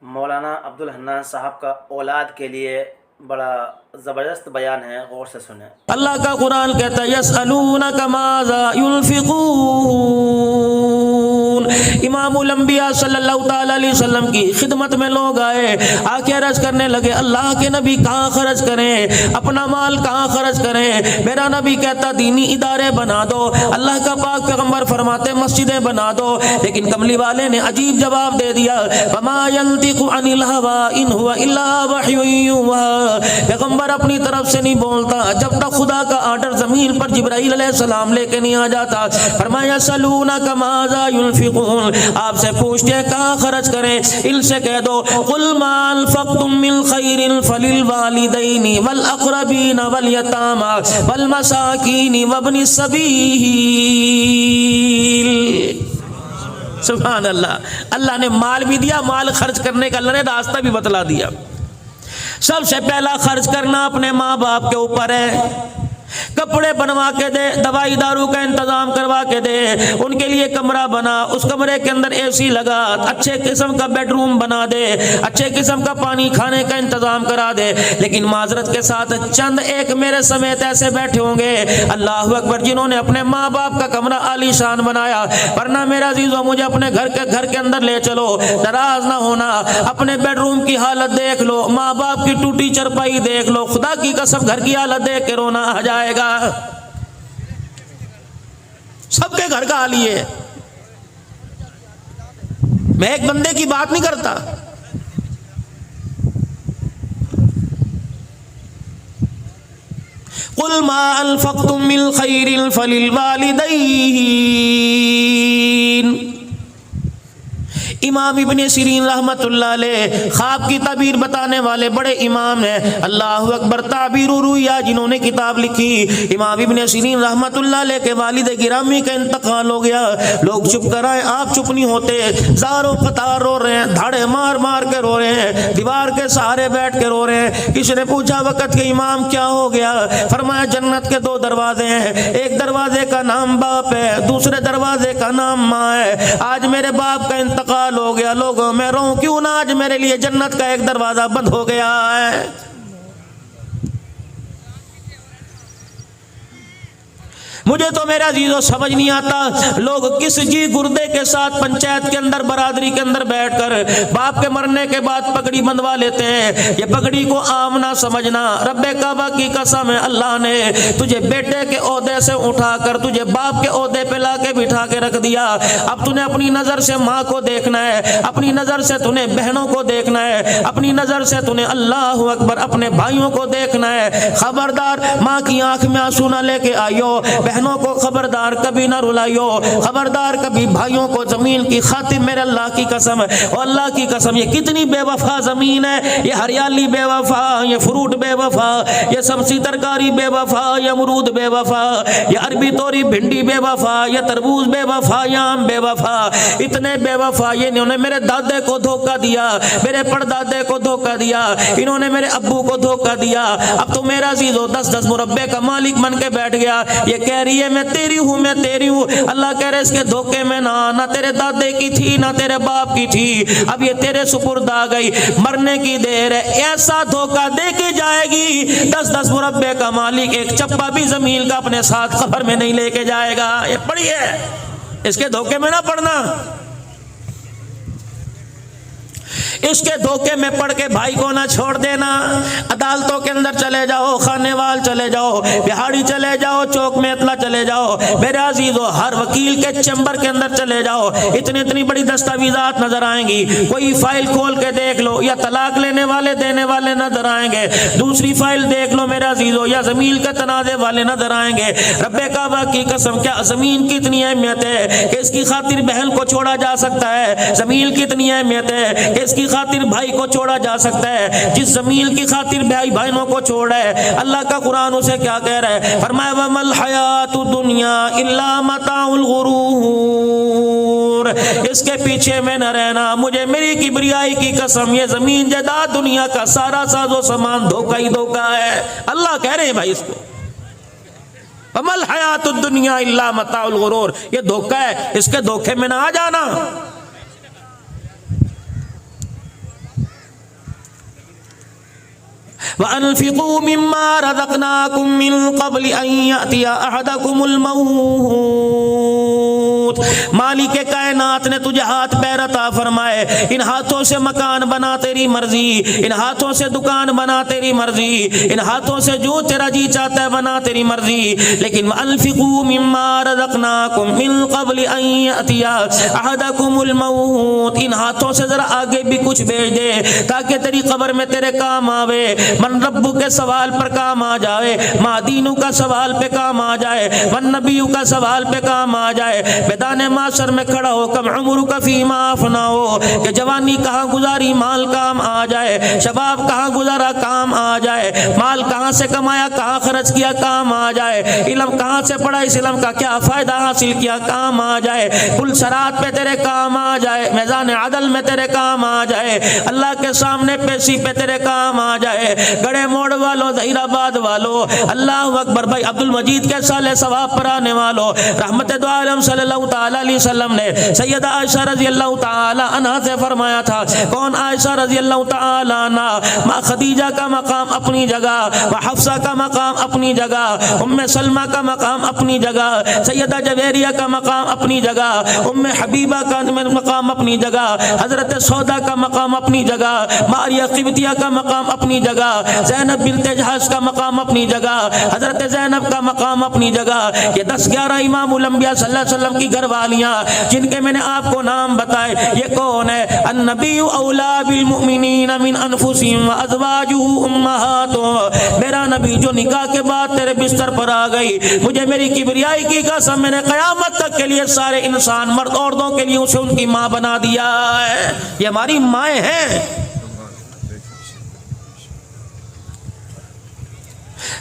مولانا عبدالحنان صاحب کا اولاد کے لیے بڑا زبردست بیان ہے، غور سے سنیں۔ اللہ کا قرآن کہتا ہے یسألونک ماذا ينفقون۔ امام الانبیاء صلی اللہ تعالی علیہ وسلم کی خدمت میں لوگ آئے، آ کے عرض کرنے لگے اللہ کے نبی کہاں خرچ کریں، اپنا مال کہاں خرچ کریں؟ میرا نبی کہتا دینی ادارے بنا دو، اللہ کا پاک پیغمبر فرماتے مسجدیں بنا دو، لیکن کملی والے نے عجیب جواب دے دیا وما ينطق عن الهوى ان هو الا وحی یوحی۔ پیغمبر اپنی طرف سے نہیں بولتا جب تک خدا کا آرڈر زمین پر جبرائیل علیہ السلام لے کے نہیں آ جاتا۔ فرمایا یسألونک ماذا ينفقون، آپ سے پوچھتے ہیں کہاں خرچ کریں، ان سے کہہ دو قل ما انفقتم من خیر فللوالدین والاقربین والیتامى والمساکین وابن السبیل۔ سبحان اللہ، اللہ نے مال بھی دیا، مال خرچ کرنے کا اللہ نے راستہ بھی بتلا دیا۔ سب سے پہلا خرچ کرنا اپنے ماں باپ کے اوپر ہے، کپڑے بنوا کے دے، دوائی دارو کا انتظام کروا کے دے، ان کے لیے کمرہ بنا، اس کمرے کے اندر اے سی لگا، اچھے قسم کا بیڈ روم بنا دے، اچھے قسم کا پانی کھانے کا انتظام کرا دے۔ لیکن معذرت کے ساتھ چند ایک میرے سمیت ایسے بیٹھے ہوں گے اللہ اکبر جنہوں نے اپنے ماں باپ کا کمرہ عالی شان بنایا، ورنہ میرا عزیزو مجھے اپنے گھر کے اندر لے چلو، ناراض نہ ہونا، اپنے بیڈ روم کی حالت دیکھ لو، ماں باپ کی ٹوٹی چرپائی دیکھ لو، خدا کی قسم گھر کی حالت دیکھ کے رونا آ جائے گا۔ سب کے گھر کا حال یہ ہے، میں ایک بندے کی بات نہیں کرتا۔ قل ما انفقتم من خیر فللوالدین۔ امام ابن سیرین رحمت اللہ علیہ خواب کی تعبیر بتانے والے بڑے امام ہیں، اللہ اکبر، تعبیر الرؤیا جنہوں نے کتاب لکھی۔ امام ابن سیرین رحمت اللہ علیہ کے والد گرامی کا انتقال ہو گیا، لوگ چپ کر آئے، آپ چپ نہیں ہوتے، زاروں قطار رو رہے ہیں، دھاڑے مار مار کے رو رہے ہیں، دیوار کے سہارے بیٹھ کے رو رہے ہیں۔ کسی نے پوچھا وقت کے امام کیا ہو گیا؟ فرمایا جنت کے دو دروازے ہیں، ایک دروازے کا نام باپ ہے، دوسرے دروازے کا نام ماں ہے۔ آج میرے باپ کا انتقال ہو گیا، لوگوں میں رہوں کیوں نہ، آج میرے لیے جنت کا ایک دروازہ بند ہو گیا ہے۔ مجھے تو میرا عزیزو سمجھ نہیں آتا لوگ کس جی گردے کے ساتھ پنچایت کے اندر برادری کے اندر بیٹھ کر باپ کے مرنے کے بعد پگڑی بندوا لیتے ہیں۔ یہ پگڑی کو عام نہ سمجھنا، رب کعبہ کی قسم ہے اللہ نے تجھے بیٹے کے عہدے سے اٹھا کر تجھے باپ کے عہدے پہ لا کے بٹھا کے رکھ دیا۔ اب تُنے اپنی نظر سے ماں کو دیکھنا ہے، اپنی نظر سے تُنے بہنوں کو دیکھنا ہے، اپنی نظر سے تُنے اللہ اکبر اپنے بھائیوں کو دیکھنا ہے۔ خبردار ماں کی آنکھ میں آنسو نہ لے کے آئیو، بہنوں کو خبردار کبھی نہ رلائیو، خبردار کبھی بھائیوں کو زمین کی خاطر میرے اللہ کی قسم ہے، اور اللہ کی قسم یہ کتنی بے وفا زمین ہے، یہ ہریالی بے وفا، یہ فروٹ بے وفا، یہ سبزی ترکاری بے وفا، یہ امرود بے وفا، یہ عربی توری بھنڈی بے وفا، یہ تربوز بے وفا، یہ آم بے وفا، اتنے بے وفا۔ یہ انہوں نے میرے دادے کو دھوکہ دیا، میرے پردادے کو دھوکہ دیا، انہوں نے میرے ابو کو دھوکہ دیا۔ اب تو میرا عزیزو 10 مربے کا مالک بن کے بیٹھ گیا، یہ کہہ رہی ہے میں تیری ہوں، میں تیری ہوں۔ اللہ کہہ رہے اس کے دھوکے میں نہ تیرے دادے کی تھی نہ تیرے باپ کی تھی، اب یہ تیرے سپرد آ گئی، مرنے کی دیر ہے۔ ایسا دھوکہ دے کے جائے گی 10 مربے کا مالک ایک چپا بھی زمین کا اپنے ساتھ قبر میں نہیں لے کے جائے گا۔ یہ پڑھیے، اس کے دھوکے میں نہ پڑنا، اس کے دھوکے میں پڑھ کے بھائی کو نہ چھوڑ دینا۔ عدالتوں کے اندر چلے جاؤ، خانے وال چلے جاؤ، بہاڑی چلے جاؤ، چوک میں اطلاع چلے جاؤ، میرے عزیزو ہر وکیل کے چیمبر کے اندر چلے جاؤ، اتنی بڑی دستاویزات نظر آئیں گی۔ کوئی فائل کھول کے دیکھ لو، یا طلاق لینے والے دینے والے نظر آئیں گے، دوسری فائل دیکھ لو میرے عزیزو، یا زمین کے تنازع والے نظر آئیں گے۔ رب کعبہ کی قسم کیا زمین کی اتنی اہمیت ہے کہ اس کی خاطر بہن کو چھوڑا جا سکتا ہے، زمین کی اتنی اہمیت ہے کہ اس کی خاطر بھائی کو چھوڑا جا سکتا ہے، جس زمین کی خاطر بھائیوں کو چھوڑا ہے۔ اللہ کا قرآن اسے کیا کہہ رہا ہے؟ فرمایا وَمَا الْحَيَاةُ الدُّنْيَا إِلَّا مَتَاعُ الْغُرُورِ، اس کے پیچھے میں نہ رہنا، مجھے میری کبریائی کی قسم یہ زمین جائیداد دنیا کا سارا ساز و سامان دھوکہ ہی دھوکہ ہے۔ اللہ کہہ رہے ہیں بھائی اس کو وَمَا الْحَيَاةُ الدُّنْيَا إِلَّا مَتَاعُ الْغُرُورِ، یہ دھوکہ ہے، اس کے دھوکے میں نہ آ جانا۔ وَأَنْفِقُوا مِمَّا رَزَقْنَاكُم مِّن قَبْلِ أَن يَأْتِيَ أَحَدَكُمُ الْمَوْتُ۔ مالک کائنات نے تجھے ہاتھ پیر عطا فرمائے، ان ہاتھوں سے مکان بنا تیری مرضی، ان ہاتھوں سے دکان بنا تیری مرضی، ان ہاتھوں سے جو تیرا جی چاہتا ہے بنا تیری مرضی، لیکن وَأَنْفِقُوا مِمَّا رَزَقْنَاكُم مِّن قَبْلِ أَن يَأْتِيَ أَحَدَكُمُ الْمَوْتُ۔ ان ہاتھوں سے ذرا آگے بھی کچھ بھیج دے تاکہ تیری قبر میں تیرے کام آوے، من ربو کے سوال پر کام آ جائے، ما دینو کا سوال پہ کام آ جائے، من نبیو کا سوال پہ کام آ جائے، میدان معاشر میں کھڑا ہو کم عمر کا فیما افنا ہو کہ جوانی کہاں گزاری مال کام آ جائے، شباب کہاں گزارا کام آ جائے، مال کہاں سے کمایا کہاں خرچ کیا کام آ جائے، علم کہاں سے پڑھا اس علم کا کیا فائدہ حاصل کیا کام آ جائے، کل سرات پہ تیرے کام آ جائے، میزان عدل میں تیرے کام آ جائے، اللہ کے سامنے پیشی پہ تیرے کام آ جائے۔ گڑے موڑ والو، ظہیر آباد والو، اللہ اکبر بھائی عبد المجید کے سالے ثواب پر آنے والو، رحمت دو عالم صلی اللہ تعالی علیہ وسلم نے سیدہ عائشہ رضی اللہ تعالی عنہا سے فرمایا تھا، کون عائشہ رضی اللہ تعالی عنہ، ماں خدیجہ کا مقام اپنی جگہ، ماں حفصہ کا مقام اپنی جگہ، ام سلمہ کا مقام اپنی جگہ، سیدہ جویریہ کا مقام اپنی جگہ، ام حبیبہ کا مقام اپنی جگہ، حضرت سودا کا مقام اپنی جگہ، ماریہ قبطیہ کا مقام اپنی جگہ، زینب بنت جحش کا مقام اپنی جگہ، حضرت زینب کا مقام اپنی جگہ، یہ 10-11 امام الانبیاء صلی اللہ علیہ وسلم کی گھر والیاں جن کے میں نے آپ کو نام بتائے، یہ کون ہے؟ النبی اولا بالمؤمنین من انفسہم وازواجہ امہاتہم، میرا نبی جو نکاح کے بعد تیرے بستر پر آ گئی، مجھے میری کبریائی کی قسم میں نے قیامت تک کے لیے سارے انسان مرد عورتوں کے لیے اسے ان کی ماں بنا دیا ہے، یہ ہماری مائیں ہیں۔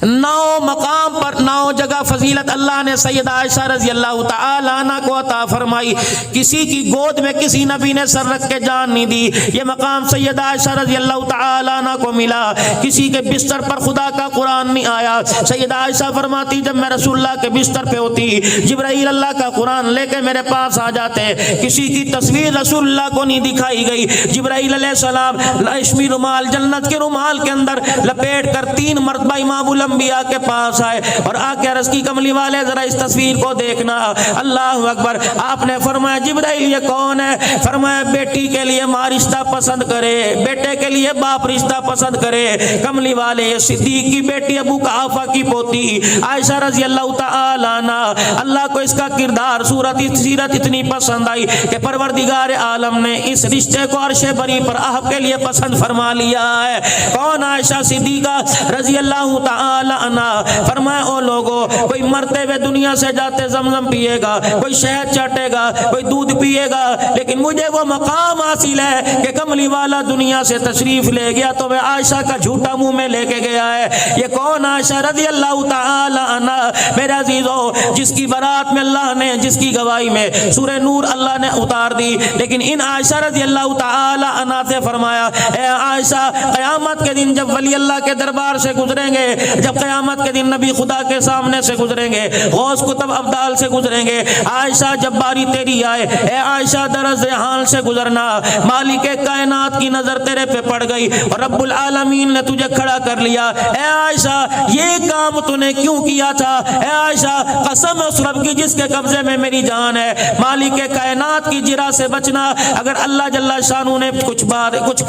9 مقام پر 9 جگہ فضیلت اللہ نے سیدہ عائشہ رضی اللہ تعالی عنہ کو عطا فرمائی، کسی کی گود میں کسی نبی نے سر رکھ کے جان نہیں دی، یہ مقام سیدہ عائشہ رضی اللہ تعالی عنہ کو ملا، کسی کے بستر پر خدا کا قرآن نہیں آیا، سیدہ عائشہ فرماتی جب میں رسول اللہ کے بستر پہ ہوتی جبرائیل اللہ کا قرآن لے کے میرے پاس آ جاتے، کسی کی تصویر رسول اللہ کو نہیں دکھائی گئی، جبرائیل علیہ السلام ریشمی رومال جنت کے رومال کے اندر لپیٹ کر 3 مرتبہ امام الانبیاء کے پاس آئے اور آ کے عرض کی کملی والے ذرا اس تصویر کو دیکھنا، اللہ اکبر، آپ نے فرمایا جبرائیل یہ کون ہے؟ فرمایا بیٹی کے لیے ماں رشتہ پسند کرے، بیٹے کے لیے باپ رشتہ پسند کرے، کملی والے یہ صدیق کی بیٹی ابو قحافہ کی پوتی عائشہ رضی اللہ تعالی عنہ، اللہ کو اس کا کردار صورت سیرت اتنی پسند آئی کہ پروردگار عالم نے اس رشتے کو عرش بری پر آپ کے لیے پسند فرما لیا ہے۔ کون؟ عائشہ صدیقہ رضی اللہ تعالی عنہ۔ فرمایا او لوگو، کوئی مرتے ہوئے دنیا سے جاتے زمزم پیے گا، کوئی شہد چاٹے گا، کوئی دودھ پیے گا، لیکن مجھے وہ مقام حاصل ہے کہ کملی والا دنیا سے تشریف لے گیا تو میں عائشہ کا جھوٹا منہ میں لے کے گیا ہے۔ یہ کون؟ عائشہ رضی اللہ تعالی عنہ۔ میرے عزیزو، جس کی برات میں اللہ نے، جس کی گواہی میں سورہ نور اللہ نے اتار دی، لیکن ان عائشہ رضی اللہ تعالی عنہ سے فرمایا اے عائشہ، قیامت کے دن جب ولی اللہ کے دربار سے گزریں گے، جب قیامت کے دن نبی خدا کے سامنے سے گزریں گے، غوث کتب ابدال سے گزریں گے، عائشہ جب باری تیری آئے، اے عائشہ درز حال سے گزرنا، مالک کائنات کی نظر تیرے پہ پڑ گئی اور رب العالمین نے تجھے کھڑا کر لیا، اے عائشہ یہ کام تو نے کیوں کیا تھا؟ اے عائشہ قسم اس رب کی جس کے قبضے میں میری جان ہے، مالک کائنات کی جرا سے بچنا، اگر اللہ جل شانہ نے کچھ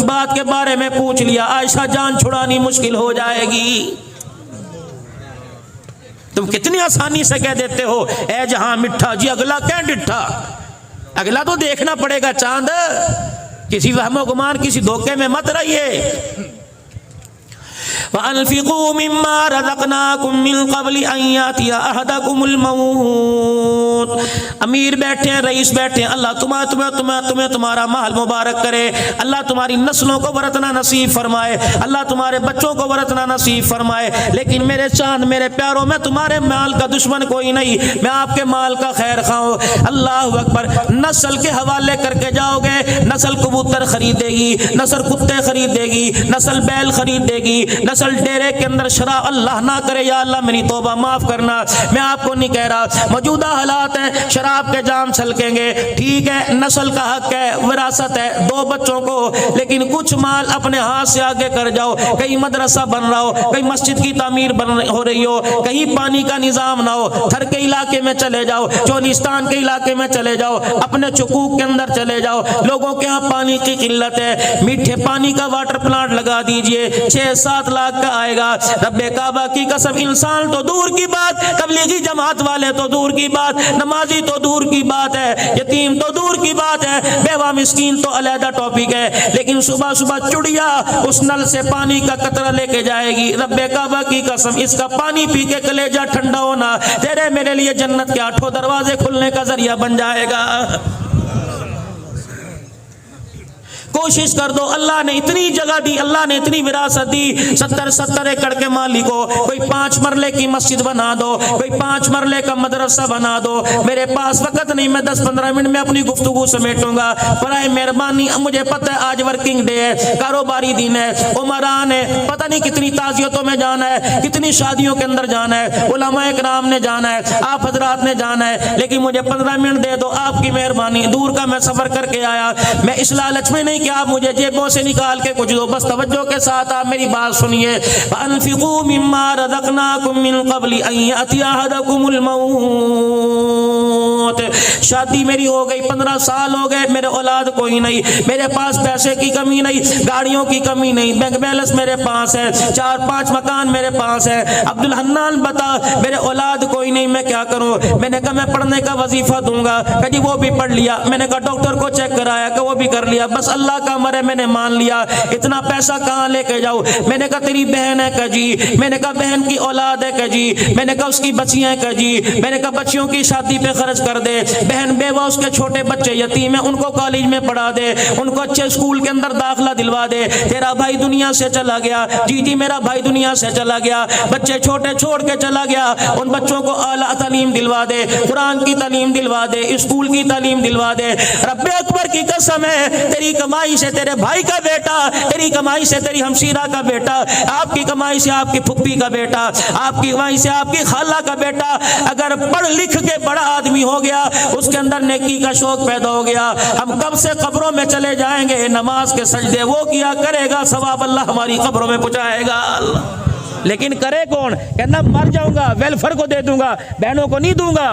بات کے بارے میں پوچھ لیا، عائشہ جان چھڑانی مشکل ہو جائے گی۔ تم کتنی آسانی سے کہہ دیتے ہو اے جہاں مٹھا، جی اگلا کیا ڈٹھا؟ اگلا تو دیکھنا پڑے گا چاند، کسی وہم و گمان کسی دھوکے میں مت رہیے۔ وَأَنْفِقُوا مِمَّا رَزَقْنَاكُم مِّن قَبْلِ أَن يَأْتِيَ أَحَدَكُمُ الْمَوْتُ۔ امیر بیٹھے ہیں، رئیس بیٹھے ہیں، اللہ تمہیں تمہارا مال مبارک کرے، اللہ تمہاری نسلوں کو ورثنا نصیب فرمائے، اللہ تمہارے بچوں کو ورثنا نصیب فرمائے، لیکن میرے چاند میرے پیاروں، میں تمہارے مال کا دشمن کوئی نہیں، میں آپ کے مال کا خیر خواہ ہوں۔ اللہ اکبر، نسل کے حوالے کر کے جاؤ گے، نسل کبوتر خریدے گی، نسل کتے خریدے گی، نسل بیل خریدے گی، نسل ڈیرے کے اندر شراب، اللہ نہ کرے، یا اللہ میری توبہ معاف کرنا، میں آپ کو نہیں کہہ رہا، موجودہ حالات بات ہے شراب کے جام چھلکیں گے، ٹھیک ہے، نسل کا حق ہے، وراثت ہے، 2 بچوں کو، لیکن کچھ مال اپنے ہاتھ سے آگے کر جاؤ، کہیں مدرسہ بن رہا ہو، کہیں مسجد کی تعمیر ہو رہی ہو، کہیں پانی کا نظام نہ ہو، تھر کے علاقے میں چلے جاؤ، چولستان کے علاقے میں چلے جاؤ، اپنے چکوک کے اندر چلے جاؤ، لوگوں کے ہاں پانی کی قلت ہے، میٹھے پانی کا واٹر پلانٹ لگا دیجئے، 6-7 لاکھ کا آئے گا۔ رب کعبہ کی قسم، انسان تو دور کی بات، تبلیغی جماعت والے تو دور کی بات، نمازی تو دور کی بات ہے، یتیم تو دور کی بات ہے، بیوہ مسکین تو علیحدہ ٹاپک ہے، لیکن صبح صبح چڑیا اس نل سے پانی کا قطرہ لے کے جائے گی۔ رب کعبہ کی قسم، اس کا پانی پی کے کلیجہ ٹھنڈا ہونا تیرے میرے لیے جنت کے 8 دروازے کھلنے کا ذریعہ بن جائے گا۔ کوشش کر دو، اللہ نے اتنی جگہ دی، اللہ نے اتنی وراثت دی، 70 ایکڑ کے مالک ہو، کوئی 5 مرلے کی مسجد بنا دو، کوئی 5 مرلے کا مدرسہ بنا دو۔ میرے پاس وقت نہیں، میں 10-15 منٹ میں اپنی گفتگو سمیٹوں گا، برائے مہربانی، مجھے پتہ ہے آج ورکنگ ڈے ہے، کاروباری دن ہے، عمران ہے، پتہ نہیں کتنی تعزیتوں میں جانا ہے، کتنی شادیوں کے اندر جانا ہے، علماء اکرام نے جانا ہے، آپ حضرات نے جانا ہے، لیکن مجھے 15 منٹ دے دو، آپ کی مہربانی، دور کا میں سفر کر کے آیا، میں اس لالچ میں نہیں کہ آپ مجھے جیبوں سے نکال کے کچھ دو، بس توجہ کے ساتھ آپ میری بات سنیے۔ فَأَنفِقُوا مِمَّا رَزَقْنَاكُم مِّن قَبْلِ أَن يَأْتِيَ أَحَدَكُمُ الْمَوْتُ۔ شادی میری ہو گئی، 15 سال ہو گئے، میرے اولاد کوئی نہیں، میرے پاس پیسے کی کمی نہیں، گاڑیوں کی کمی نہیں، بینک بیلنس میرے پاس ہے، 4-5 مکان میرے پاس ہے۔ عبدالحنان بتا، میرے اولاد کوئی نہیں، میں کیا کروں؟ میں نے کہا میں پڑھنے کا وظیفہ دوں گا، کہ جی وہ بھی پڑھ لیا، میں نے کہا ڈاکٹر کو چیک کرایا، کہ وہ بھی کر لیا، بس اللہ کا امر ہے، میں نے مان لیا، اتنا پیسہ کہاں لے کے جاؤ؟ میں نے کہا تیری بہن ہے کہ جی، میں نے کہا بہن کی اولاد ہے کہ جی، میں نے کہا اس کی بچیاں ہیں کہ جی، میں نے کہا بچیوں کی شادی پہ خرچ کر دے، بہن بیوہ اس کے چھوٹے بچے یتیم ہیں، ان کو کالج میں پڑھا دے، ان کو اچھے اسکول کے اندر داخلہ دلوا دے، تیرا بھائی دنیا سے چلا گیا، جی جی میرا بھائی دنیا سے چلا گیا، بچے چھوٹے چھوڑ کے چلا گیا، ان بچوں کو اعلیٰ تعلیم دلوا دے، قرآن کی تعلیم دلوا دے، اسکول کی تعلیم دلوا دے۔ رب اکبر کی قسم ہے، تیری کمائی سے تیرے بھائی کا بیٹا، تیری کمائی سے تیری ہمشیرہ کا بیٹا، آپ کی کمائی سے آپ کی پھپھی کا بیٹا، آپ کی کمائی سے آپ کی خالہ کا بیٹا اگر پڑھ لکھ کے بڑا آدمی ہو گیا، اس کے اندر نیکی کا شوق پیدا ہو گیا، ہم کب سے قبروں میں چلے جائیں گے، نماز کے سجدے وہ کیا کرے گا، ثواب اللہ ہماری قبروں میں پہنچائے گا۔ لیکن کرے کون؟ کہنا مر جاؤں گا، ویلفر کو دے دوں گا، بہنوں کو نہیں دوں گا۔